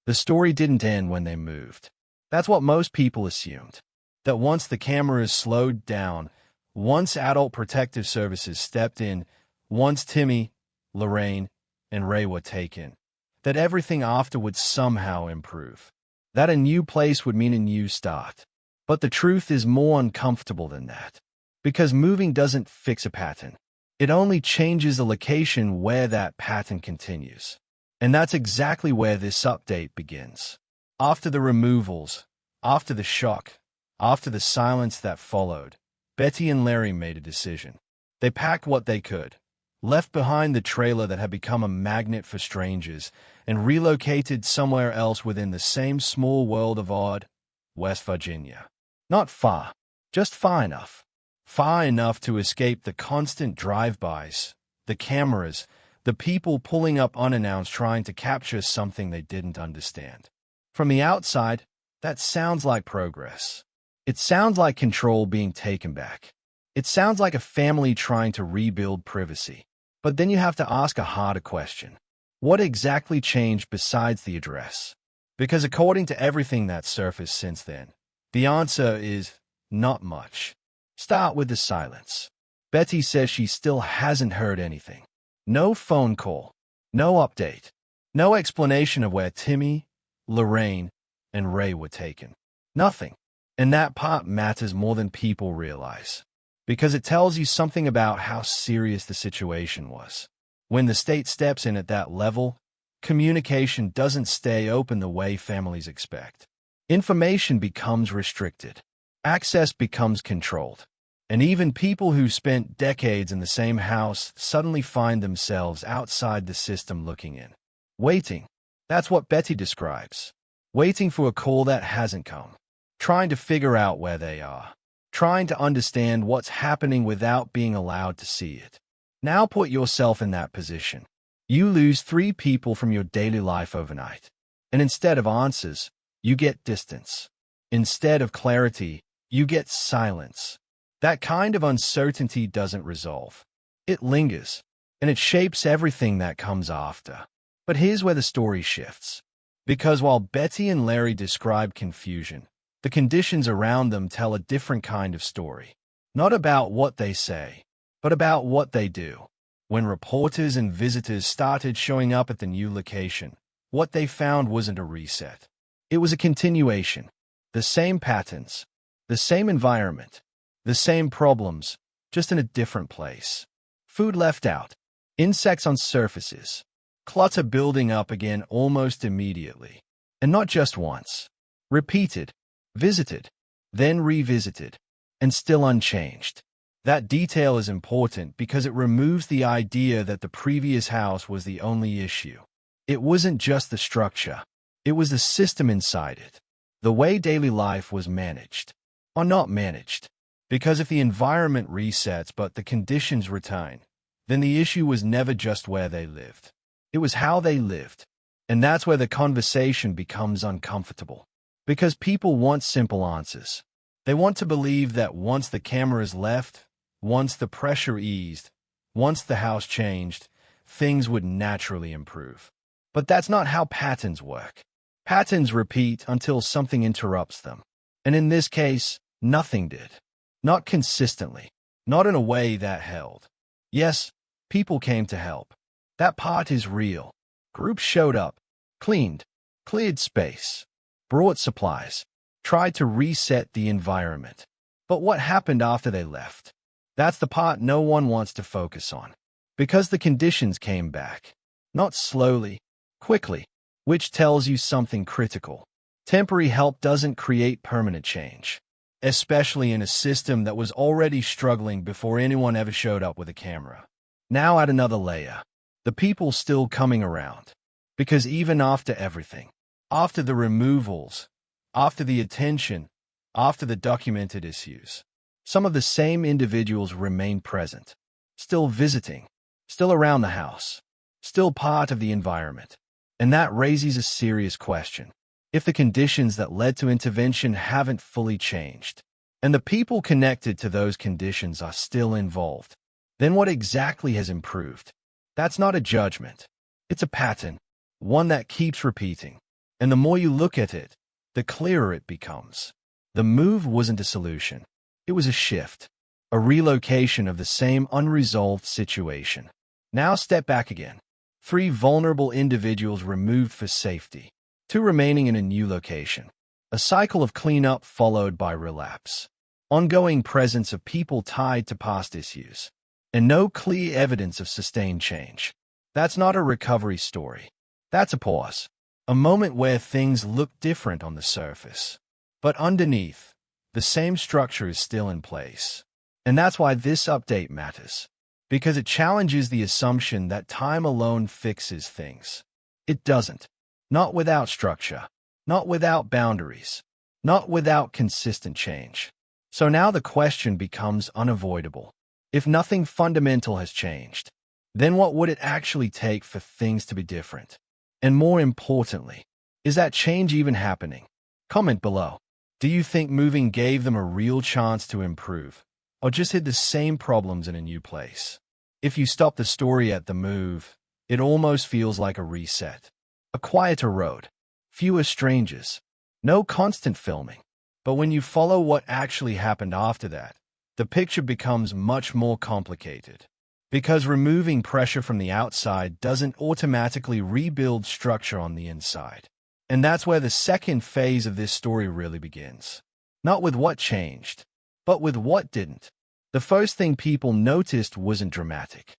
The story didn't end when they moved. That's what most people assumed. That once the cameras slowed down, once adult protective services stepped in, once Timmy, Lorraine, and Ray were taken, that everything after would somehow improve. That a new place would mean a new start. But the truth is more uncomfortable than that. Because moving doesn't fix a pattern. It only changes the location where that pattern continues. And that's exactly where this update begins. After the removals, after the shock, after the silence that followed, Betty and Larry made a decision. They packed what they could, left behind the trailer that had become a magnet for strangers, and relocated somewhere else within the same small world of odd, West Virginia. Not far, just far enough. Far enough to escape the constant drive-bys, the cameras, the people pulling up unannounced trying to capture something they didn't understand. From the outside, that sounds like progress. It sounds like control being taken back. It sounds like a family trying to rebuild privacy. But then you have to ask a harder question. What exactly changed besides the address? Because according to everything that's surfaced since then, the answer is not much. Start with the silence. Betty says she still hasn't heard anything. No phone call, no update, no explanation of where Timmy, Lorraine, and Ray were taken. Nothing. And that part matters more than people realize. Because it tells you something about how serious the situation was. When the state steps in at that level, communication doesn't stay open the way families expect. Information becomes restricted. Access becomes controlled. And even people who spent decades in the same house suddenly find themselves outside the system looking in. Waiting. That's what Betty describes. Waiting for a call that hasn't come. Trying to figure out where they are. Trying to understand what's happening without being allowed to see it. Now put yourself in that position. You lose 3 people from your daily life overnight. And instead of answers, you get distance. Instead of clarity, you get silence. That kind of uncertainty doesn't resolve. It lingers, and it shapes everything that comes after. But here's where the story shifts. Because while Betty and Larry describe confusion, the conditions around them tell a different kind of story. Not about what they say, but about what they do. When reporters and visitors started showing up at the new location, what they found wasn't a reset. It was a continuation. The same patterns, the same environment, the same problems, just in a different place. Food left out, insects on surfaces, clutter building up again almost immediately. And not just once. Repeated, visited, then revisited, and still unchanged. That detail is important because it removes the idea that the previous house was the only issue. It wasn't just the structure. It was the system inside it. The way daily life was managed. Or not managed. Because if the environment resets but the conditions retain, then the issue was never just where they lived. It was how they lived. And that's where the conversation becomes uncomfortable. Because people want simple answers. They want to believe that once the cameras left, once the pressure eased, once the house changed, things would naturally improve. But that's not how patterns work. Patterns repeat until something interrupts them. And in this case, nothing did. Not consistently. Not in a way that held. Yes, people came to help. That part is real. Groups showed up, cleaned, cleared space, brought supplies, tried to reset the environment. But what happened after they left? That's the part no one wants to focus on. Because the conditions came back. Not slowly, quickly. Which tells you something critical. Temporary help doesn't create permanent change. Especially in a system that was already struggling before anyone ever showed up with a camera. Now add another layer. The people still coming around. Because even after everything, after the removals, after the attention, after the documented issues, some of the same individuals remain present. Still visiting, still around the house, still part of the environment. And that raises a serious question. If the conditions that led to intervention haven't fully changed, and the people connected to those conditions are still involved, then what exactly has improved? That's not a judgment. It's a pattern, one that keeps repeating. And the more you look at it, the clearer it becomes. The move wasn't a solution. It was a shift, a relocation of the same unresolved situation. Now step back again. 3 vulnerable individuals removed for safety, 2 remaining in a new location. A cycle of cleanup followed by relapse. Ongoing presence of people tied to past issues. And no clear evidence of sustained change. That's not a recovery story. That's a pause. A moment where things look different on the surface. But underneath, the same structure is still in place. And that's why this update matters. Because it challenges the assumption that time alone fixes things. It doesn't. Not without structure. Not without boundaries. Not without consistent change. So now the question becomes unavoidable. If nothing fundamental has changed, then what would it actually take for things to be different? And more importantly, is that change even happening? Comment below. Do you think moving gave them a real chance to improve, or just hid the same problems in a new place? If you stop the story at the move, it almost feels like a reset. A quieter road, fewer strangers, no constant filming. But when you follow what actually happened after that, the picture becomes much more complicated. Because removing pressure from the outside doesn't automatically rebuild structure on the inside. And that's where the second phase of this story really begins. Not with what changed, but with what didn't. The first thing people noticed wasn't dramatic.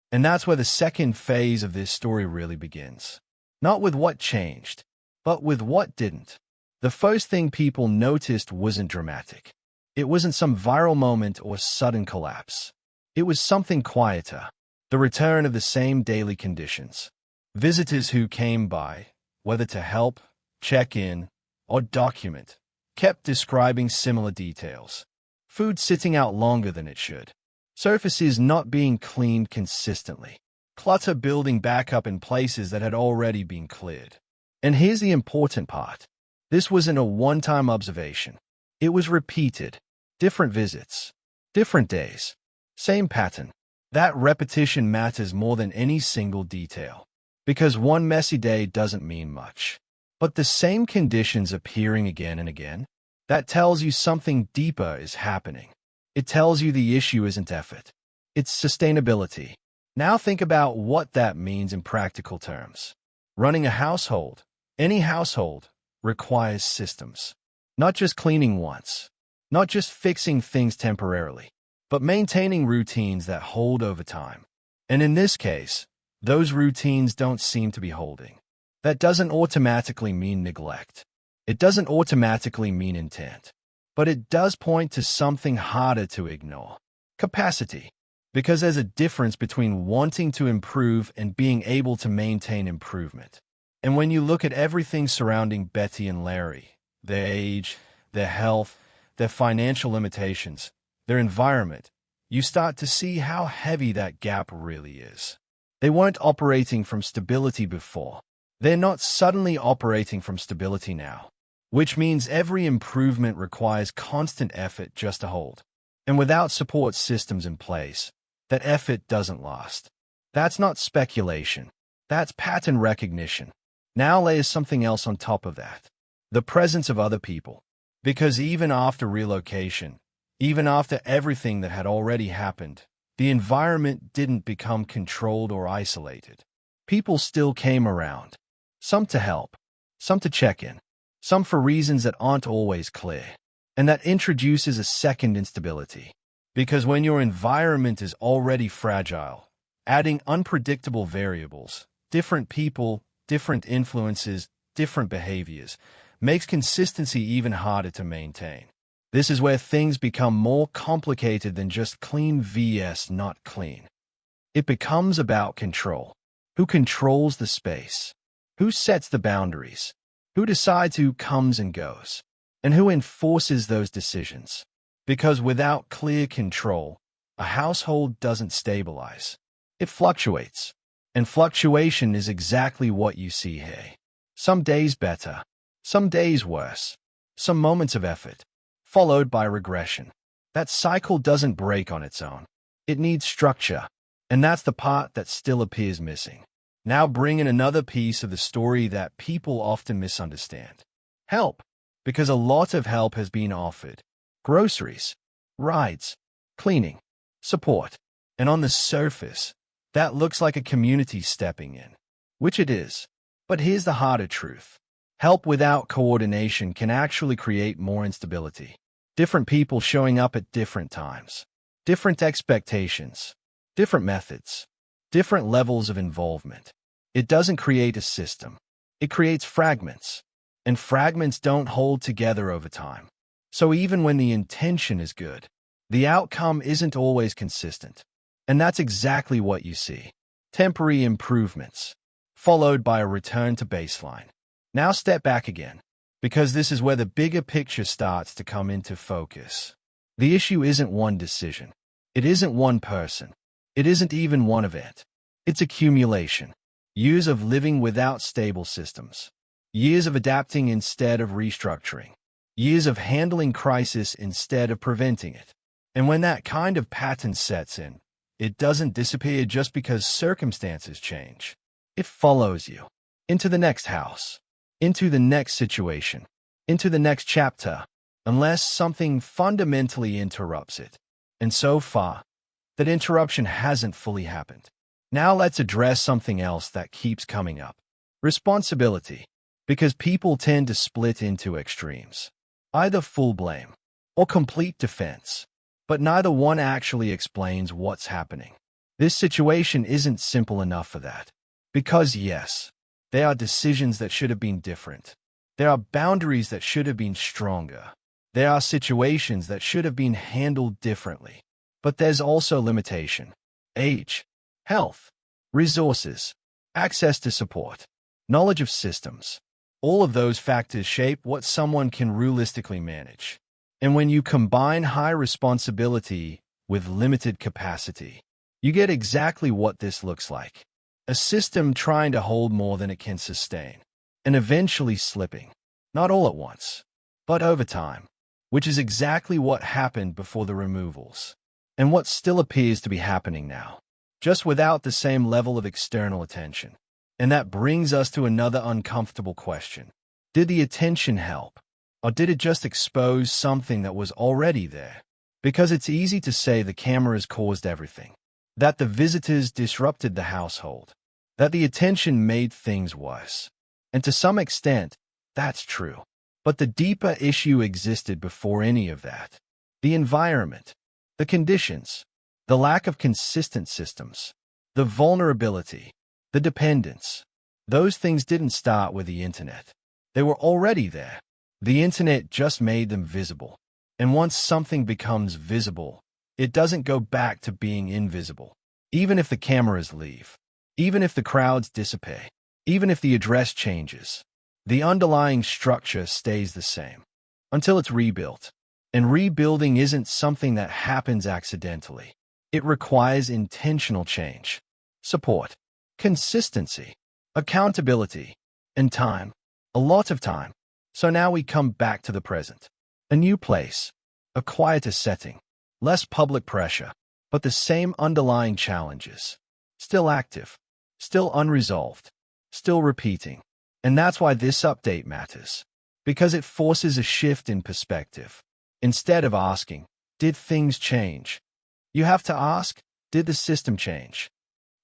And that's where the second phase of this story really begins. Not with what changed, but with what didn't. The first thing people noticed wasn't dramatic. It wasn't some viral moment or sudden collapse. It was something quieter. The return of the same daily conditions. Visitors who came by, whether to help, check in, or document, kept describing similar details. Food sitting out longer than it should. Surfaces not being cleaned consistently. Clutter building back up in places that had already been cleared. And here's the important part. This wasn't a one-time observation. It was repeated. Different visits. Different days. Same pattern. That repetition matters more than any single detail. Because one messy day doesn't mean much. But the same conditions appearing again and again, that tells you something deeper is happening. It tells you the issue isn't effort. It's sustainability. Now think about what that means in practical terms. Running a household, any household, requires systems. Not just cleaning once. Not just fixing things temporarily. But maintaining routines that hold over time. And in this case, those routines don't seem to be holding. That doesn't automatically mean neglect. It doesn't automatically mean intent. But it does point to something harder to ignore. Capacity. Because there's a difference between wanting to improve and being able to maintain improvement. And when you look at everything surrounding Betty and Larry, their age, their health, their financial limitations, their environment, you start to see how heavy that gap really is. They weren't operating from stability before. They're not suddenly operating from stability now, which means every improvement requires constant effort just to hold. And without support systems in place, that effort doesn't last. That's not speculation. That's pattern recognition. Now layers something else on top of that. The presence of other people. Because even after relocation, even after everything that had already happened, the environment didn't become controlled or isolated. People still came around. Some to help, some to check in, some for reasons that aren't always clear. And that introduces a second instability. Because when your environment is already fragile, adding unpredictable variables, different people, different influences, different behaviors, makes consistency even harder to maintain. This is where things become more complicated than just clean vs not clean. It becomes about control. Who controls the space? Who sets the boundaries? Who decides who comes and goes? And who enforces those decisions? Because without clear control, a household doesn't stabilize. It fluctuates. And fluctuation is exactly what you see here. Some days better, some days worse, some moments of effort, followed by regression. That cycle doesn't break on its own. It needs structure. And that's the part that still appears missing. Now bring in another piece of the story that people often misunderstand. Help, because a lot of help has been offered. Groceries, rides, cleaning, support. And on the surface, that looks like a community stepping in, which it is. But here's the harder truth. Help without coordination can actually create more instability. Different people showing up at different times, different expectations, different methods, different levels of involvement. It doesn't create a system. It creates fragments, and fragments don't hold together over time. So even when the intention is good, the outcome isn't always consistent. And that's exactly what you see. Temporary improvements, followed by a return to baseline. Now step back again, because this is where the bigger picture starts to come into focus. The issue isn't one decision. It isn't one person. It isn't even one event. It's accumulation. Years of living without stable systems. Years of adapting instead of restructuring. Years of handling crisis instead of preventing it. And when that kind of pattern sets in, it doesn't disappear just because circumstances change. It follows you into the next house, into the next situation, into the next chapter, unless something fundamentally interrupts it. And so far, that interruption hasn't fully happened. Now let's address something else that keeps coming up. Responsibility. Because people tend to split into extremes. Either full blame or complete defense. But neither one actually explains what's happening. This situation isn't simple enough for that. Because yes, there are decisions that should have been different. There are boundaries that should have been stronger. There are situations that should have been handled differently. But there's also limitation. Age, health, resources, access to support, knowledge of systems. All of those factors shape what someone can realistically manage. And when you combine high responsibility with limited capacity, you get exactly what this looks like. A system trying to hold more than it can sustain, and eventually slipping, not all at once, but over time, which is exactly what happened before the removals, and what still appears to be happening now, just without the same level of external attention. And that brings us to another uncomfortable question. Did the attention help? Or did it just expose something that was already there? Because it's easy to say the cameras caused everything, that the visitors disrupted the household, that the attention made things worse. And to some extent, that's true. But the deeper issue existed before any of that. The environment, the conditions, the lack of consistent systems, the vulnerability, the dependence. Those things didn't start with the internet. They were already there. The internet just made them visible. And once something becomes visible, it doesn't go back to being invisible. Even if the cameras leave, even if the crowds dissipate, even if the address changes, the underlying structure stays the same until it's rebuilt. And rebuilding isn't something that happens accidentally. It requires intentional change, support, consistency, accountability, and time. A lot of time. So now we come back to the present. A new place, a quieter setting, less public pressure, but the same underlying challenges. Still active, still unresolved, still repeating. And that's why this update matters. Because it forces a shift in perspective. Instead of asking, did things change? You have to ask, did the system change?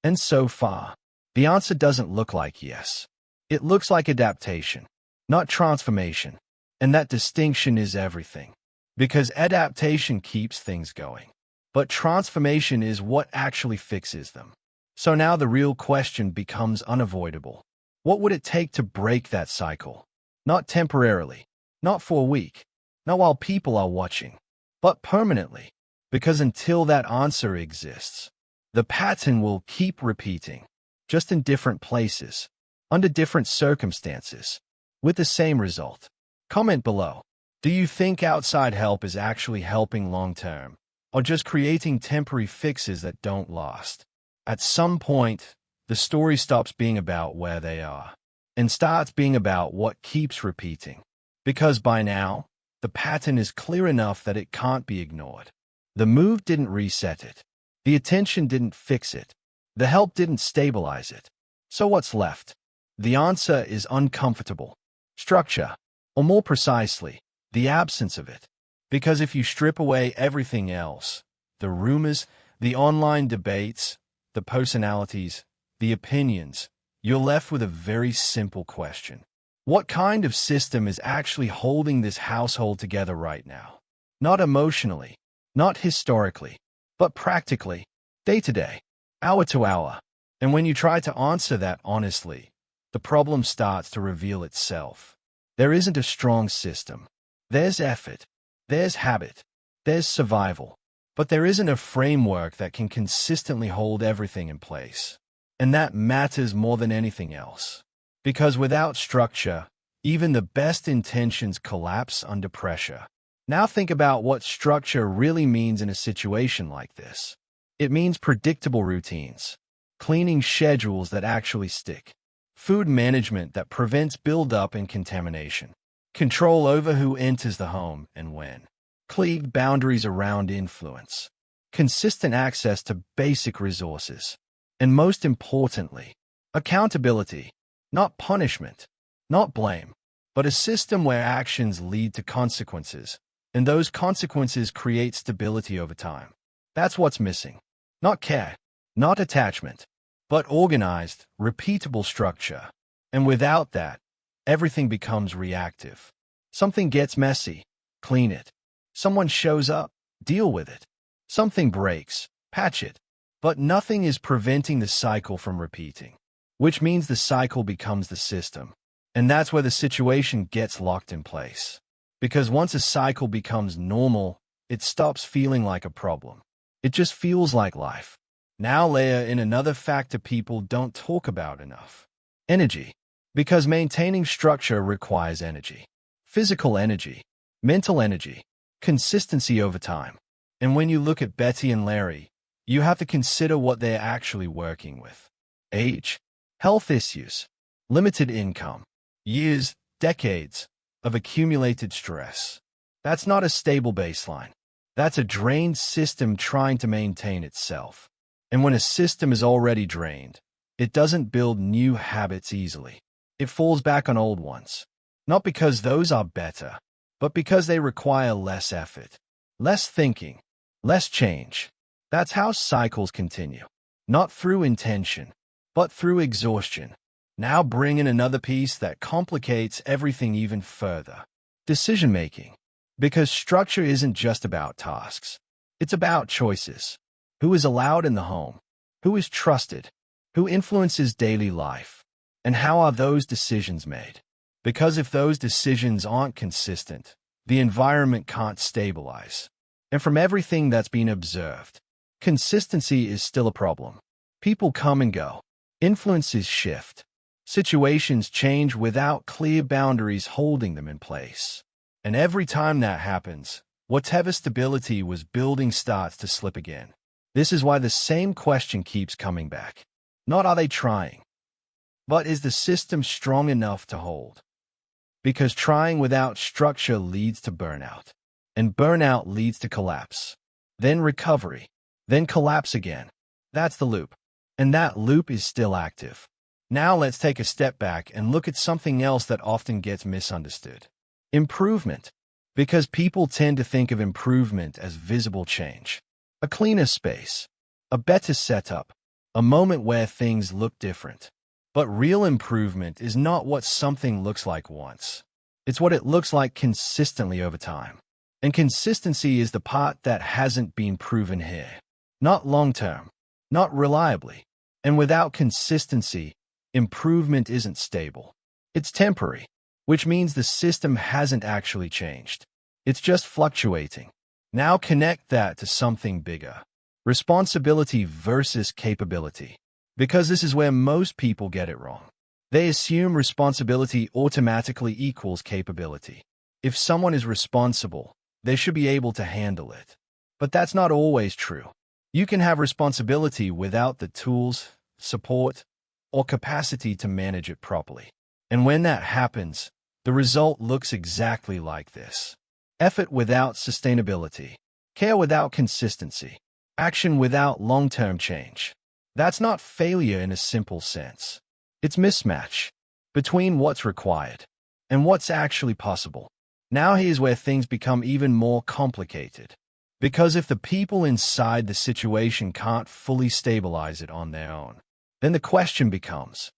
And so far, the answer doesn't look like yes. It looks like adaptation, not transformation. And that distinction is everything. Because adaptation keeps things going. But transformation is what actually fixes them. So now the real question becomes unavoidable. What would it take to break that cycle? Not temporarily, not for a week, not while people are watching, but permanently. Because until that answer exists, the pattern will keep repeating, just in different places, under different circumstances, with the same result. Comment below. Do you think outside help is actually helping long-term, or just creating temporary fixes that don't last? At some point, the story stops being about where they are, and starts being about what keeps repeating. Because by now, the pattern is clear enough that it can't be ignored. The move didn't reset it. The attention didn't fix it. The help didn't stabilize it. So what's left? The answer is uncomfortable. Structure, or more precisely, the absence of it. Because if you strip away everything else, the rumors, the online debates, the personalities, the opinions, you're left with a very simple question. What kind of system is actually holding this household together right now? Not emotionally, not historically, but practically, day to day, hour to hour. And when you try to answer that honestly, the problem starts to reveal itself. There isn't a strong system. There's effort. There's habit. There's survival. But there isn't a framework that can consistently hold everything in place. And that matters more than anything else. Because without structure, even the best intentions collapse under pressure. Now think about what structure really means in a situation like this. It means predictable routines, cleaning schedules that actually stick, food management that prevents buildup and contamination, control over who enters the home and when, clear boundaries around influence, consistent access to basic resources, and most importantly, accountability, not punishment, not blame, but a system where actions lead to consequences, and those consequences create stability over time. That's what's missing. Not care, not attachment, but organized, repeatable structure. And without that, everything becomes reactive. Something gets messy, clean it. Someone shows up, deal with it. Something breaks, patch it. But nothing is preventing the cycle from repeating, which means the cycle becomes the system. And that's where the situation gets locked in place. Because once a cycle becomes normal, it stops feeling like a problem. It just feels like life. Now layer in another factor people don't talk about enough. Energy. Because maintaining structure requires energy. Physical energy, mental energy, consistency over time. And when you look at Betty and Larry, you have to consider what they're actually working with. Age, health issues, limited income, years, decades of accumulated stress. That's not a stable baseline. That's a drained system trying to maintain itself. And when a system is already drained, it doesn't build new habits easily. It falls back on old ones. Not because those are better, but because they require less effort, less thinking, less change. That's how cycles continue. Not through intention, but through exhaustion. Now bring in another piece that complicates everything even further. Decision-making. Because structure isn't just about tasks. It's about choices. Who is allowed in the home? Who is trusted? Who influences daily life? And how are those decisions made? Because if those decisions aren't consistent, the environment can't stabilize. And from everything that's been observed, consistency is still a problem. People come and go. Influences shift. Situations change without clear boundaries holding them in place. And every time that happens, whatever stability was building starts to slip again. This is why the same question keeps coming back. Not are they trying, but is the system strong enough to hold? Because trying without structure leads to burnout, and burnout leads to collapse, then recovery, then collapse again. That's the loop, and that loop is still active. Now let's take a step back and look at something else that often gets misunderstood. Improvement. Because people tend to think of improvement as visible change. A cleaner space, a better setup, a moment where things look different. But real improvement is not what something looks like once. It's what it looks like consistently over time. And consistency is the part that hasn't been proven here. Not long-term, not reliably. And without consistency, improvement isn't stable. It's temporary, which means the system hasn't actually changed. It's just fluctuating. Now connect that to something bigger. Responsibility versus capability. Because this is where most people get it wrong. They assume responsibility automatically equals capability. If someone is responsible, they should be able to handle it. But that's not always true. You can have responsibility without the tools, support, or capacity to manage it properly. And when that happens, the result looks exactly like this. Effort without sustainability. Care without consistency. Action without long-term change. That's not failure in a simple sense. It's mismatch between what's required and what's actually possible. Now here's where things become even more complicated. Because if the people inside the situation can't fully stabilize it on their own, then the question becomes,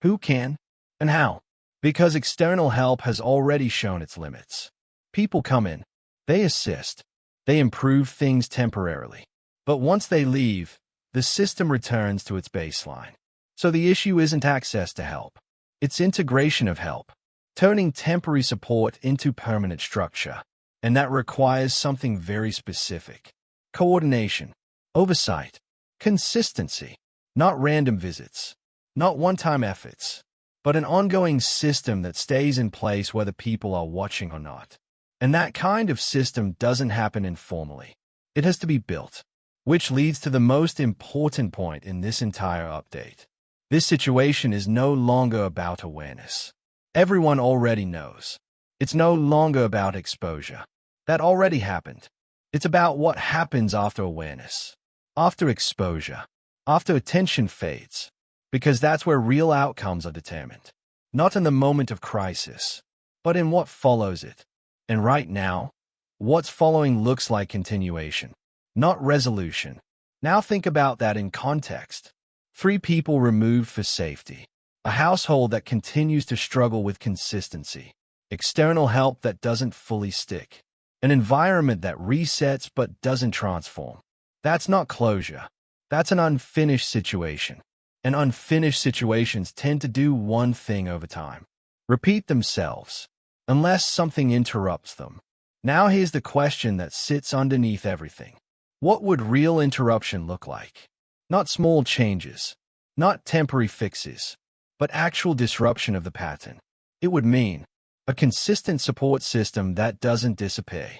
who can and how? Because external help has already shown its limits. People come in, they assist, they improve things temporarily. But once they leave, the system returns to its baseline. So the issue isn't access to help. It's integration of help, turning temporary support into permanent structure. And that requires something very specific. Coordination, oversight, consistency, not random visits, not one-time efforts, but an ongoing system that stays in place whether people are watching or not. And that kind of system doesn't happen informally. It has to be built, which leads to the most important point in this entire update. This situation is no longer about awareness. Everyone already knows. It's no longer about exposure. That already happened. It's about what happens after awareness, after exposure, after attention fades, because that's where real outcomes are determined. Not in the moment of crisis, but in what follows it. And right now, what's following looks like continuation, not resolution. Now think about that in context. 3 people removed for safety. A household that continues to struggle with consistency. External help that doesn't fully stick. An environment that resets but doesn't transform. That's not closure. That's an unfinished situation. And unfinished situations tend to do one thing over time. Repeat themselves, unless something interrupts them. Now here's the question that sits underneath everything. What would real interruption look like? Not small changes, not temporary fixes, but actual disruption of the pattern. It would mean a consistent support system that doesn't disappear,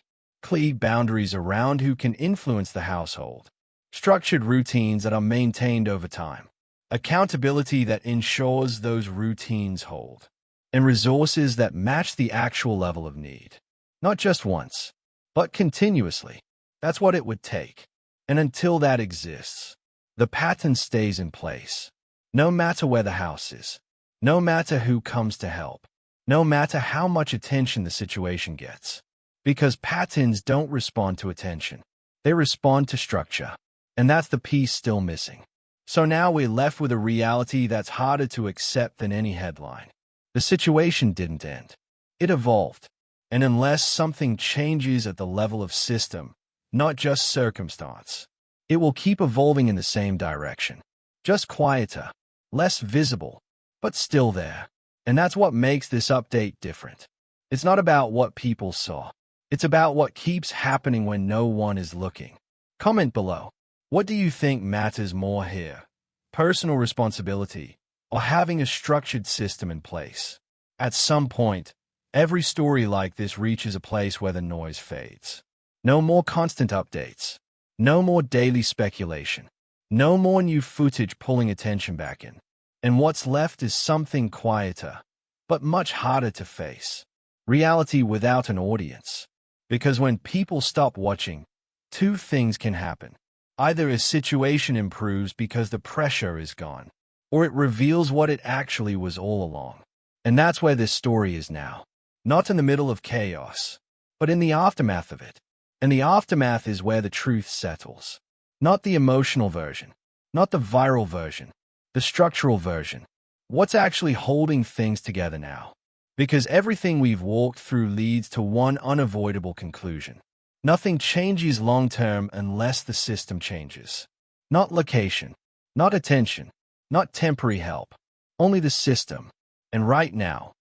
clear boundaries around who can influence the household, structured routines that are maintained over time, accountability that ensures those routines hold, and resources that match the actual level of need. Not just once, but continuously. That's what it would take. And until that exists, the pattern stays in place. No matter where the house is, no matter who comes to help, no matter how much attention the situation gets. Because patterns don't respond to attention. They respond to structure. And that's the piece still missing. So now we're left with a reality that's harder to accept than any headline. The situation didn't end. It evolved. And unless something changes at the level of system, not just circumstance, it will keep evolving in the same direction. Just quieter, less visible, but still there. And that's what makes this update different. It's not about what people saw. It's about what keeps happening when no one is looking. Comment below. What do you think matters more here? Personal responsibility, or having a structured system in place? At some point, every story like this reaches a place where the noise fades. No more constant updates. No more daily speculation. No more new footage pulling attention back in. And what's left is something quieter, but much harder to face. Reality without an audience. Because when people stop watching, 2 things can happen. Either a situation improves because the pressure is gone, or it reveals what it actually was all along. And that's where this story is now. Not in the middle of chaos, but in the aftermath of it. And the aftermath is where the truth settles. Not the emotional version, not the viral version, the structural version. What's actually holding things together now? Because everything we've walked through leads to one unavoidable conclusion. Nothing changes long-term unless the system changes. Not location, not attention, not temporary help. Only the system. And right now,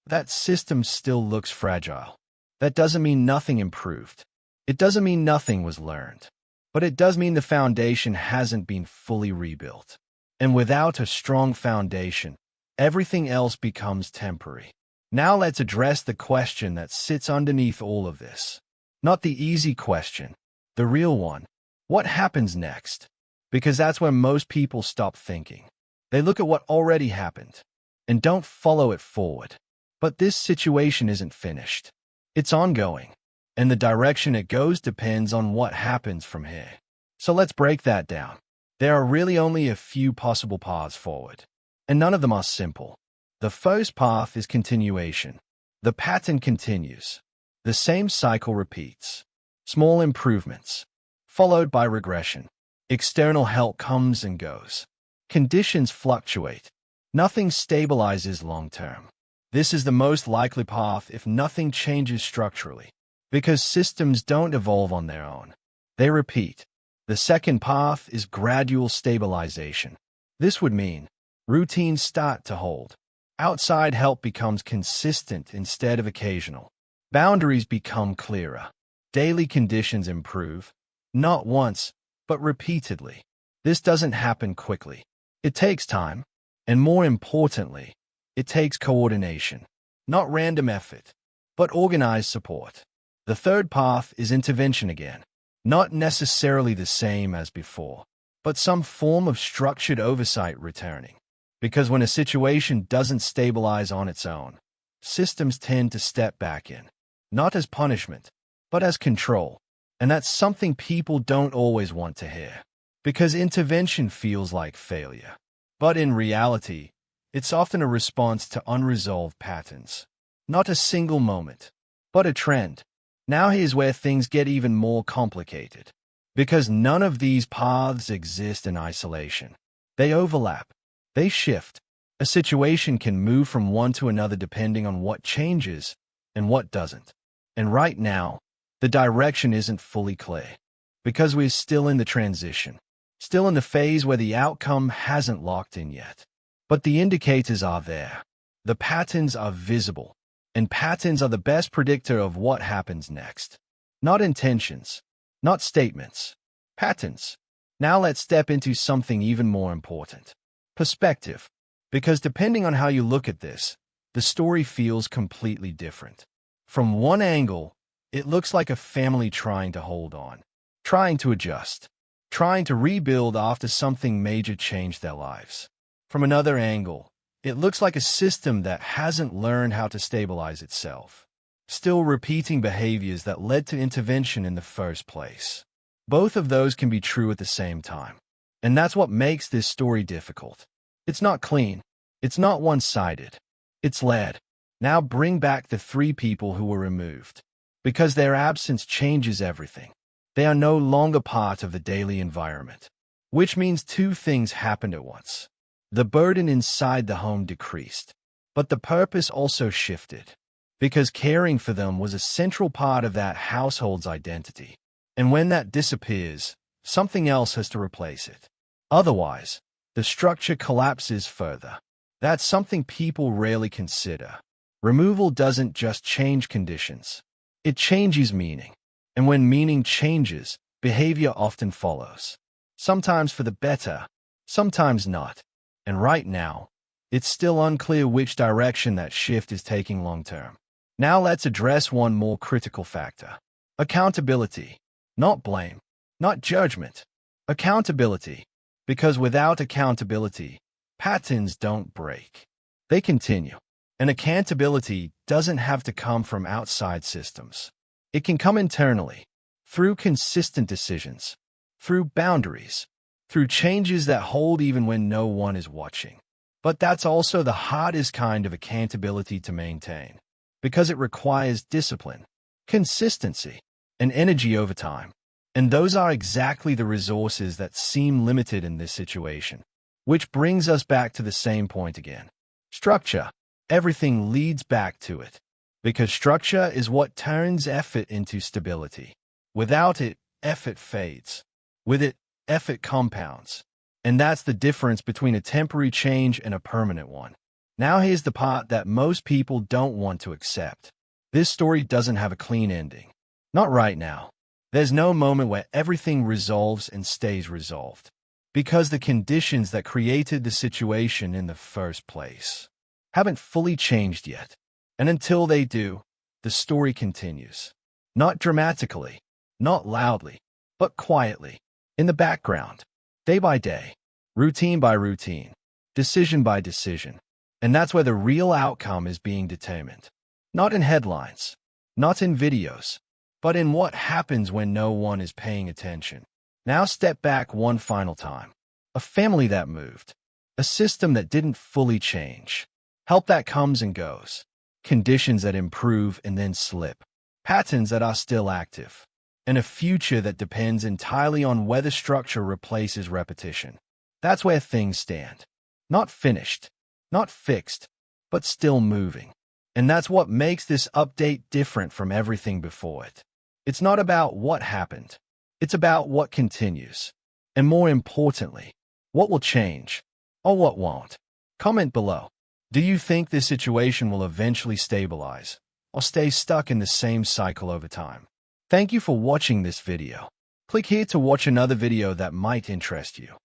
that system still looks fragile. That doesn't mean nothing improved. It doesn't mean nothing was learned. But it does mean the foundation hasn't been fully rebuilt. And without a strong foundation, everything else becomes temporary. Now let's address the question that sits underneath all of this. Not the easy question, the real one. What happens next? Because that's where most people stop thinking. They look at what already happened and don't follow it forward. But this situation isn't finished. It's ongoing. And the direction it goes depends on what happens from here. So let's break that down. There are really only a few possible paths forward. and none of them are simple. The first path is continuation. The pattern continues. The same cycle repeats. Small improvements, followed by regression. External help comes and goes. Conditions fluctuate. Nothing stabilizes long-term. This is the most likely path if nothing changes structurally, because systems don't evolve on their own. They repeat. The second path is gradual stabilization. This would mean routines start to hold. Outside help becomes consistent instead of occasional. Boundaries become clearer. Daily conditions improve, not once, but repeatedly. This doesn't happen quickly. It takes time, and more importantly, it takes coordination. Not random effort, but organized support. The third path is intervention again. Not necessarily the same as before, but some form of structured oversight returning. Because when a situation doesn't stabilize on its own, systems tend to step back in, not as punishment, but as control. And that's something people don't always want to hear, because intervention feels like failure. But in reality, it's often a response to unresolved patterns. Not a single moment, but a trend. Now here's where things get even more complicated. Because none of these paths exist in isolation. They overlap. They shift. A situation can move from one to another depending on what changes and what doesn't. And right now, the direction isn't fully clear, because we're still in the transition, still in the phase where the outcome hasn't locked in yet. But the indicators are there. The patterns are visible, and patterns are the best predictor of what happens next. Not intentions, not statements, patterns. Now let's step into something even more important. Perspective. Because depending on how you look at this, the story feels completely different. From one angle, it looks like a family trying to hold on, trying to adjust, trying to rebuild after something major changed their lives. From another angle, it looks like a system that hasn't learned how to stabilize itself, still repeating behaviors that led to intervention in the first place. Both of those can be true at the same time. And that's what makes this story difficult. It's not clean. It's not one-sided. It's layered. Now bring back the three people who were removed. Because their absence changes everything. They are no longer part of the daily environment. Which means two things happened at once. The burden inside the home decreased, but the purpose also shifted. Because caring for them was a central part of that household's identity. And when that disappears, something else has to replace it. Otherwise, the structure collapses further. That's something people rarely consider. Removal doesn't just change conditions. It changes meaning. And when meaning changes, behavior often follows. Sometimes for the better, sometimes not. And right now, it's still unclear which direction that shift is taking long-term. Now let's address one more critical factor. Accountability. Not blame. Not judgment. Accountability. Because without accountability, patterns don't break. They continue. And accountability doesn't have to come from outside systems. It can come internally, through consistent decisions, through boundaries, through changes that hold even when no one is watching. But that's also the hardest kind of accountability to maintain, because it requires discipline, consistency, and energy over time. And those are exactly the resources that seem limited in this situation. Which brings us back to the same point again. Structure. Everything leads back to it. Because structure is what turns effort into stability. Without it, effort fades. With it, effort compounds. And that's the difference between a temporary change and a permanent one. Now here's the part that most people don't want to accept. This story doesn't have a clean ending. Not right now. There's no moment where everything resolves and stays resolved. Because the conditions that created the situation in the first place haven't fully changed yet. And until they do, the story continues. Not dramatically, not loudly, but quietly, in the background, day by day, routine by routine, decision by decision. And that's where the real outcome is being determined. Not in headlines, not in videos, but in what happens when no one is paying attention. Now step back one final time. A family that moved. A system that didn't fully change. Help that comes and goes. Conditions that improve and then slip. Patterns that are still active. And a future that depends entirely on whether structure replaces repetition. That's where things stand. Not finished, not fixed, but still moving. And that's what makes this update different from everything before it. It's not about what happened. It's about what continues. And more importantly, what will change, or what won't. Comment below. Do you think this situation will eventually stabilize, or stay stuck in the same cycle over time? Thank you for watching this video. Click here to watch another video that might interest you.